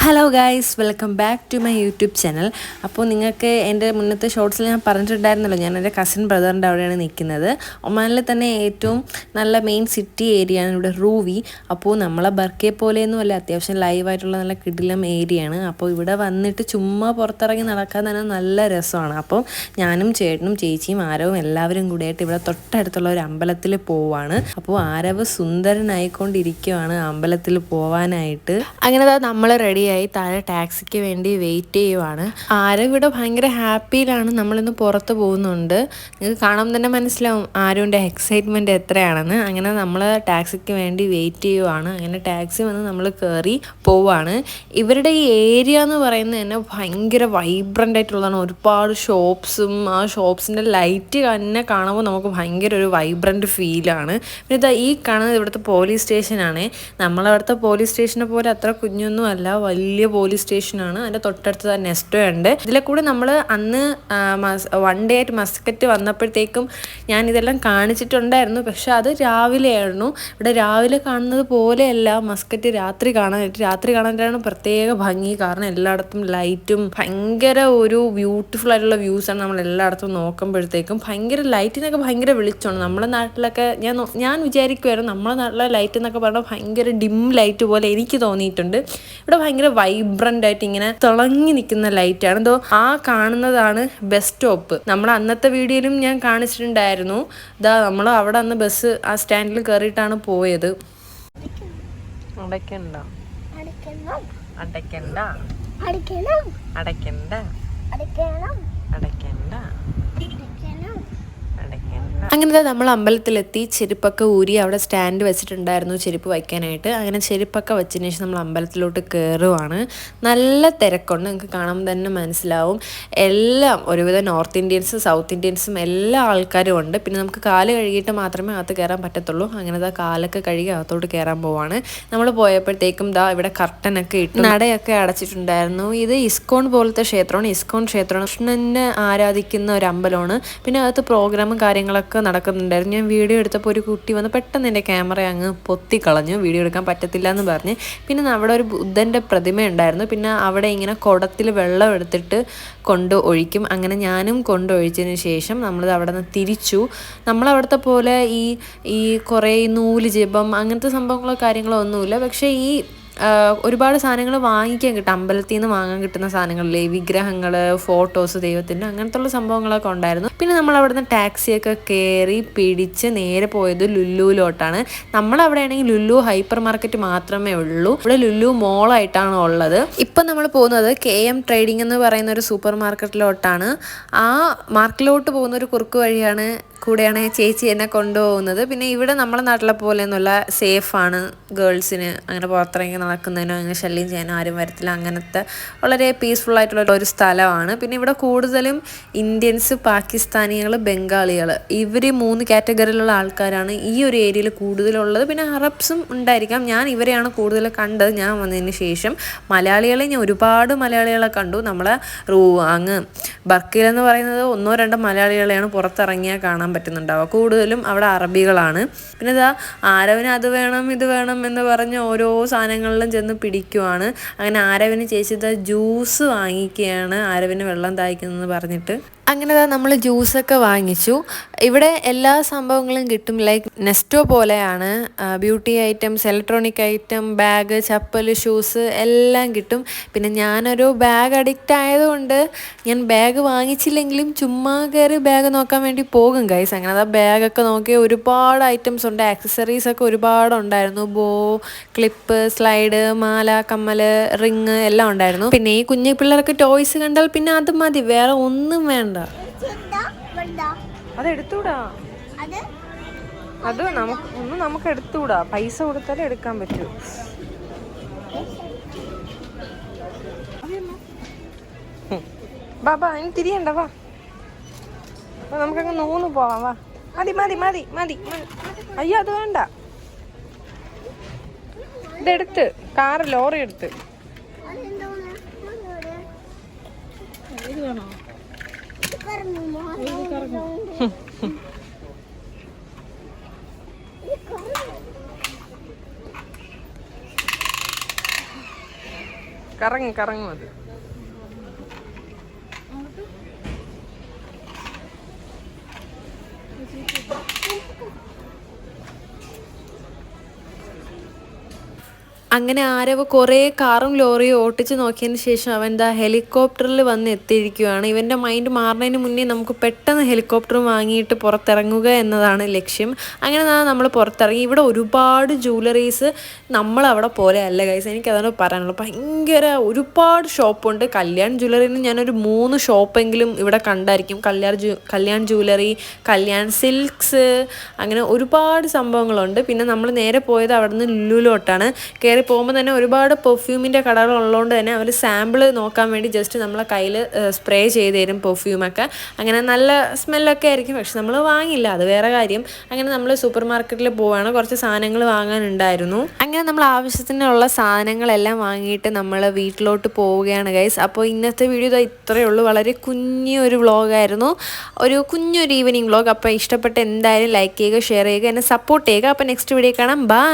Hello guys, welcome back to my YouTube channel. അപ്പോൾ നിങ്ങൾക്ക് എൻ്റെ മുന്നത്തെ ഷോർട്സിൽ ഞാൻ പറഞ്ഞിട്ടുണ്ടായിരുന്നല്ലോ, ഞാൻ എൻ്റെ കസിൻ ബ്രദറിൻ്റെ അവിടെയാണ് നിൽക്കുന്നത്. ഒമാനിൽ തന്നെ ഏറ്റവും നല്ല മെയിൻ സിറ്റി ഏരിയയാണ് ഇവിടെ റൂവി. അപ്പോൾ നമ്മളെ ബർക്കെ പോലെയൊന്നും അല്ല, അത്യാവശ്യം ലൈവായിട്ടുള്ള നല്ല കിടിലം ഏരിയയാണ്. അപ്പോൾ ഇവിടെ വന്നിട്ട് ചുമ്മാ പുറത്തിറങ്ങി നടക്കാൻ തന്നെ നല്ല രസമാണ്. അപ്പോൾ ഞാനും ചേട്ടനും ചേച്ചിയും ആരവും എല്ലാവരും കൂടിയായിട്ട് ഇവിടെ തൊട്ടടുത്തുള്ള ഒരു അമ്പലത്തിൽ പോവാണ്. അപ്പോൾ ആരവ് സുന്ദരനായിക്കൊണ്ടിരിക്കുകയാണ് അമ്പലത്തിൽ പോവാനായിട്ട്. അങ്ങനെ നമ്മൾ റെഡിയായി താഴെ ടാക്സിക്ക് വേണ്ടി വെയിറ്റ് ചെയ്യുവാണ്. ആരും ഇവിടെ ഭയങ്കര ഹാപ്പിയിലാണ്. നമ്മളിന്ന് പുറത്ത് പോകുന്നുണ്ട്. നിങ്ങൾക്ക് കാണാൻ തന്നെ മനസ്സിലാവും ആരുവിൻ്റെ എക്സൈറ്റ്മെൻറ്റ് എത്രയാണെന്ന്. അങ്ങനെ നമ്മൾ ടാക്സിക്ക് വേണ്ടി വെയിറ്റ് ചെയ്യുവാണ്. അങ്ങനെ ടാക്സി വന്ന് നമ്മൾ കയറി പോവാണ്. ഇവരുടെ ഈ ഏരിയ എന്ന് പറയുന്നത് തന്നെ ഭയങ്കര വൈബ്രൻ്റ് ആയിട്ടുള്ളതാണ്. ഒരുപാട് ഷോപ്സും ആ ഷോപ്സിൻ്റെ ലൈറ്റ് തന്നെ കാണുമ്പോൾ നമുക്ക് ഭയങ്കര ഒരു വൈബ്രൻ്റ് ഫീലാണ്. പിന്നെ ഇതാ ഈ കാണുന്നത് ഇവിടുത്തെ പോലീസ് സ്റ്റേഷനാണ്. നമ്മളവിടുത്തെ പോലീസ് സ്റ്റേഷനെ പോലെ അത്ര കുഞ്ഞൊന്നും അല്ല, വലിയ പോലീസ് സ്റ്റേഷനാണ്. അതിൻ്റെ തൊട്ടടുത്ത് തന്നെ നെസ്റ്റോ ഉണ്ട്. ഇതിലെ കൂടെ നമ്മൾ അന്ന് വൺ ഡേ ആയിട്ട് മസ്കറ്റ് വന്നപ്പോഴത്തേക്കും ഞാൻ ഇതെല്ലാം കാണിച്ചിട്ടുണ്ടായിരുന്നു. പക്ഷെ അത് രാവിലെയായിരുന്നു. ഇവിടെ രാവിലെ കാണുന്നത് പോലെയല്ല മസ്കറ്റ് രാത്രി കാണാനായിട്ട്. രാത്രി കാണാനായിട്ടാണ് പ്രത്യേക ഭംഗി. കാരണം എല്ലായിടത്തും ലൈറ്റും ഭയങ്കര ഒരു ബ്യൂട്ടിഫുൾ ആയിട്ടുള്ള വ്യൂസാണ് നമ്മൾ എല്ലായിടത്തും നോക്കുമ്പോഴത്തേക്കും. ഭയങ്കര ലൈറ്റിനൊക്കെ ഭയങ്കര വെളിച്ചമാണ്. നമ്മുടെ നാട്ടിലൊക്കെ ഞാൻ വിചാരിക്കുമായിരുന്നു നമ്മുടെ നാട്ടിലെ ലൈറ്റ് എന്നൊക്കെ പറഞ്ഞാൽ ഭയങ്കര ഡിം ലൈറ്റ് പോലെ എനിക്ക് തോന്നിയിട്ടുണ്ട്. ഇവിടെ ഭയങ്കര വൈബ്രൻ്റ് ആയിട്ട് ഇങ്ങനെ തിളങ്ങി നിൽക്കുന്ന ലൈറ്റാണ്. എന്തോ ആ കാണുന്നതാണ് ബസ് സ്റ്റോപ്പ്. നമ്മൾ അന്നത്തെ വീഡിയോയിലും ഞാൻ കാണിച്ചിട്ടുണ്ടായിരുന്നു. നമ്മൾ അവിടെ അന്ന് ബസ് ആ സ്റ്റാൻഡിൽ കയറിയിട്ടാണ് പോയത്. അടയ്ക്കണ്ട അടയ്ക്കണ്ട അടയ്ക്കണ്ട അടയ്ക്കണ്ട. അങ്ങനെ നമ്മൾ അമ്പലത്തിലെത്തി. ചെരുപ്പൊക്കെ ഊരി അവിടെ സ്റ്റാൻഡ് വെച്ചിട്ടുണ്ടായിരുന്നു ചെരുപ്പ് വയ്ക്കാനായിട്ട്. അങ്ങനെ ചെരുപ്പൊക്കെ വെച്ചതിന് ശേഷം നമ്മൾ അമ്പലത്തിലോട്ട് കയറുവാണ്. നല്ല തിരക്കുണ്ട്, നിങ്ങൾക്ക് കാണുമ്പോൾ തന്നെ മനസ്സിലാവും. എല്ലാം ഒരുവിധം നോർത്ത് ഇന്ത്യൻസും സൗത്ത് ഇന്ത്യൻസും എല്ലാ ആൾക്കാരും ഉണ്ട്. പിന്നെ നമുക്ക് കാല് കഴുകിയിട്ട് മാത്രമേ അകത്ത് കയറാൻ പറ്റത്തുള്ളൂ. അങ്ങനെ കാലൊക്കെ കഴുകി അകത്തോട്ട് കയറാൻ പോവാണ്. നമ്മൾ പോയപ്പോഴത്തേക്കും ഇവിടെ കർട്ടനൊക്കെ ഇട്ട് നടയൊക്കെ അടച്ചിട്ടുണ്ടായിരുന്നു. ഇത് ഇസ്കോൺ പോലത്തെ ക്ഷേത്രമാണ്. ഇസ്കോൺ ക്ഷേത്രമാണ്. കൃഷ്ണനെ ആരാധിക്കുന്ന ഒരു അമ്പലമാണ്. പിന്നെ അകത്ത് പ്രോഗ്രാമും കാര്യങ്ങളൊക്കെ നടക്കുന്നുണ്ടായിരുന്നു. ഞാൻ വീഡിയോ എടുത്തപ്പോൾ ഒരു കുട്ടി വന്ന് പെട്ടെന്ന് എൻ്റെ ക്യാമറ അങ്ങ് പൊത്തിക്കളഞ്ഞു. വീഡിയോ എടുക്കാൻ പറ്റത്തില്ല എന്ന് പറഞ്ഞ്. പിന്നെ അവിടെ ഒരു ബുദ്ധൻ്റെ പ്രതിമ ഉണ്ടായിരുന്നു. പിന്നെ അവിടെ ഇങ്ങനെ കുടത്തിൽ വെള്ളം എടുത്തിട്ട് കൊണ്ട് ഒഴിക്കും. അങ്ങനെ ഞാനും കൊണ്ടൊഴിച്ചതിന് ശേഷം നമ്മൾ അവിടെ നിന്ന് തിരിച്ചു. നമ്മളവിടുത്തെ പോലെ ഈ കുറേ നൂല് ജപം അങ്ങനത്തെ സംഭവങ്ങളോ കാര്യങ്ങളോ ഒന്നുമില്ല. പക്ഷേ ഈ ഒരുപാട് സാധനങ്ങൾ വാങ്ങിക്കാൻ കിട്ടും. അമ്പലത്തിൽ നിന്ന് വാങ്ങാൻ കിട്ടുന്ന സാധനങ്ങളില്ലേ, വിഗ്രഹങ്ങൾ, ഫോട്ടോസ്, ദൈവത്തിൻ്റെ അങ്ങനത്തുള്ള സംഭവങ്ങളൊക്കെ ഉണ്ടായിരുന്നു. പിന്നെ നമ്മൾ അവിടെ നിന്ന് ടാക്സിയൊക്കെ കയറി പിടിച്ച് നേരെ പോയത് ലുലുവിലോട്ടാണ്. നമ്മളവിടെ ആണെങ്കിൽ ലുലു ഹൈപ്പർ മാർക്കറ്റ് മാത്രമേ ഉള്ളൂ. ഇവിടെ ലുലു മോളായിട്ടാണ് ഉള്ളത്. ഇപ്പം നമ്മൾ പോകുന്നത് KM ട്രേഡിംഗ് എന്ന് പറയുന്ന ഒരു സൂപ്പർ മാർക്കറ്റിലോട്ടാണ്. ആ മാർക്കറ്റിലോട്ട് പോകുന്ന ഒരു കുറുക്ക് വഴിയാണ് കൂടെയാണ് ചേച്ചി എന്നെ കൊണ്ടുപോകുന്നത്. പിന്നെ ഇവിടെ നമ്മളെ നാട്ടിലെ പോലെയൊന്നുമല്ല, സേഫാണ്. ഗേൾസിന് അങ്ങനെ പുറത്തിറങ്ങി നടക്കുന്നതിനോ അങ്ങനെ ശല്യം ചെയ്യാനോ ആരും വരത്തില്ല. അങ്ങനത്തെ വളരെ പീസ്ഫുൾ ആയിട്ടുള്ള ഒരു സ്ഥലമാണ്. പിന്നെ ഇവിടെ കൂടുതലും ഇന്ത്യൻസ്, പാകിസ്ഥാനികൾ, ബംഗാളികൾ, ഇവർ 3 കാറ്റഗറിയിലുള്ള ആൾക്കാരാണ് ഈ ഒരു ഏരിയയിൽ കൂടുതലുള്ളത്. പിന്നെ അറബ്സും ഉണ്ടായിരിക്കാം. ഞാൻ ഇവരെയാണ് കൂടുതൽ കണ്ടത് ഞാൻ വന്നതിന് ശേഷം. മലയാളികളെ ഞാൻ ഒരുപാട് മലയാളികളെ കണ്ടു. നമ്മളെ അങ്ങ് ബർക്കയിലെന്ന് പറയുന്നത് 1-2 മലയാളികളെയാണ് പുറത്തിറങ്ങിയാൽ കാണാൻ പറ്റുന്നുണ്ടാവുക. കൂടുതലും അവിടെ അറബികളാണ്. പിന്നെ ആരവിന് അത് വേണം ഇത് വേണം എന്ന് പറഞ്ഞ് ഓരോ സാധനങ്ങളിലും ചെന്ന് പിടിക്കുവാണ്. അങ്ങനെ ആരവിന് ചേച്ചി ജ്യൂസ് വാങ്ങിക്കുകയാണ്, ആരവിന് വെള്ളം ദാഹിക്കുന്നതെന്ന് പറഞ്ഞിട്ട്. അങ്ങനെ നമ്മൾ ജ്യൂസൊക്കെ വാങ്ങിച്ചു. ഇവിടെ എല്ലാ സംഭവങ്ങളും കിട്ടും. ലൈക്ക് നെസ്റ്റോ പോലെയാണ്. Beauty items, electronic item, bag, chappal, shoes എല്ലാം കിട്ടും. പിന്നെ ഞാനൊരു ബാഗ് അഡിക്റ്റ് ആയതുകൊണ്ട് ഞാൻ ബാഗ് വാങ്ങിച്ചില്ലെങ്കിലും ചുമ്മാ കയറി ബാഗ് നോക്കാൻ വേണ്ടി പോകും ഗൈസ്. അങ്ങനെ ബാഗൊക്കെ നോക്കി ഒരുപാട് ഐറ്റംസ് ഉണ്ട്. ആക്സസറീസൊക്കെ ഒരുപാട് ഉണ്ടായിരുന്നു. ബോ, ക്ലിപ്പ്, സ്ലൈഡ്, മാല, കമ്മൽ, റിങ് എല്ലാം ഉണ്ടായിരുന്നു. പിന്നെ ഈ കുഞ്ഞു പിള്ളേർക്ക് ടോയ്സ് കണ്ടാൽ പിന്നെ അത് മതി, വേറെ ഒന്നും വേണ്ട. അത് എടുത്തൂടാ, അത് നമുക്ക് എടുത്തൂടാ. പൈസ കൊടുത്താലേ എടുക്കാൻ പറ്റൂ. ബാബാ ഇനി തിരിയണ്ട, വാ നമുക്കങ്ങ് നൂന്ന് പോവാം. വാ, മതി മതി മതി മതി. അയ്യോ അത് വേണ്ട, ഇതെടുത്ത് ലോറി എടുത്ത്. ഇത് വേണോ? കറങ്ങി കറങ്ങും അത്. അങ്ങനെ ആരവ് കുറേ കാറും ലോറിയും ഓട്ടിച്ച് നോക്കിയതിന് ശേഷം അവൻ എന്താ ഹെലികോപ്റ്ററിൽ വന്ന് എത്തിയിരിക്കുകയാണ്. ഇവൻ്റെ മൈൻഡ് മാറുന്നതിന് മുന്നേ നമുക്ക് പെട്ടെന്ന് ഹെലികോപ്റ്റർ വാങ്ങിയിട്ട് പുറത്തിറങ്ങുക എന്നതാണ് ലക്ഷ്യം. അങ്ങനെ നമ്മൾ പുറത്തിറങ്ങി. ഇവിടെ ഒരുപാട് ജ്വല്ലറീസ് നമ്മളവിടെ പോലെ അല്ല ഗൈസ്, എനിക്കതാണ് പറയാനുള്ളത്. ഭയങ്കര ഒരുപാട് ഷോപ്പുണ്ട്. കല്യാൺ ജ്വല്ലറിന്ന് ഞാനൊരു 3 ഷോപ്പെങ്കിലും ഇവിടെ കണ്ടായിരിക്കും. കല്യാൺ ജ്വല്ലറി, കല്യാൺ സിൽക്സ്, അങ്ങനെ ഒരുപാട് സംഭവങ്ങളുണ്ട്. പിന്നെ നമ്മൾ നേരെ പോയത് അവിടെ നിന്ന് ലുലുലോട്ടാണ്. കയറി പോകുമ്പോൾ തന്നെ ഒരുപാട് പെർഫ്യൂമിൻ്റെ കടകളുള്ളതുകൊണ്ട് തന്നെ അവർ സാമ്പിൾ നോക്കാൻ വേണ്ടി ജസ്റ്റ് നമ്മളെ കയ്യിൽ സ്പ്രേ ചെയ്ത് തരും പെർഫ്യൂമൊക്കെ. അങ്ങനെ നല്ല സ്മെല്ലൊക്കെ ആയിരിക്കും, പക്ഷെ നമ്മൾ വാങ്ങില്ല, അത് വേറെ കാര്യം. അങ്ങനെ നമ്മൾ സൂപ്പർ മാർക്കറ്റിൽ പോവുകയാണ്. കുറച്ച് സാധനങ്ങൾ വാങ്ങാനുണ്ടായിരുന്നു. അങ്ങനെ നമ്മൾ ആവശ്യത്തിനുള്ള സാധനങ്ങളെല്ലാം വാങ്ങിയിട്ട് നമ്മൾ വീട്ടിലോട്ട് പോവുകയാണ് ഗൈസ്. അപ്പോൾ ഇന്നത്തെ വീഡിയോ ഇത്രയേ ഉള്ളൂ. വളരെ കുഞ്ഞൊരു വ്ളോഗായിരുന്നു, ഒരു കുഞ്ഞൊരു ഈവനിങ് വ്ളോഗ്. അപ്പോൾ ഇഷ്ടപ്പെട്ട് എന്തായാലും ലൈക്ക് ചെയ്യുക, ഷെയർ ചെയ്യുക, എന്നെ സപ്പോർട്ട് ചെയ്യുക. അപ്പോൾ നെക്സ്റ്റ് വീഡിയോ കാണാം. ബൈ.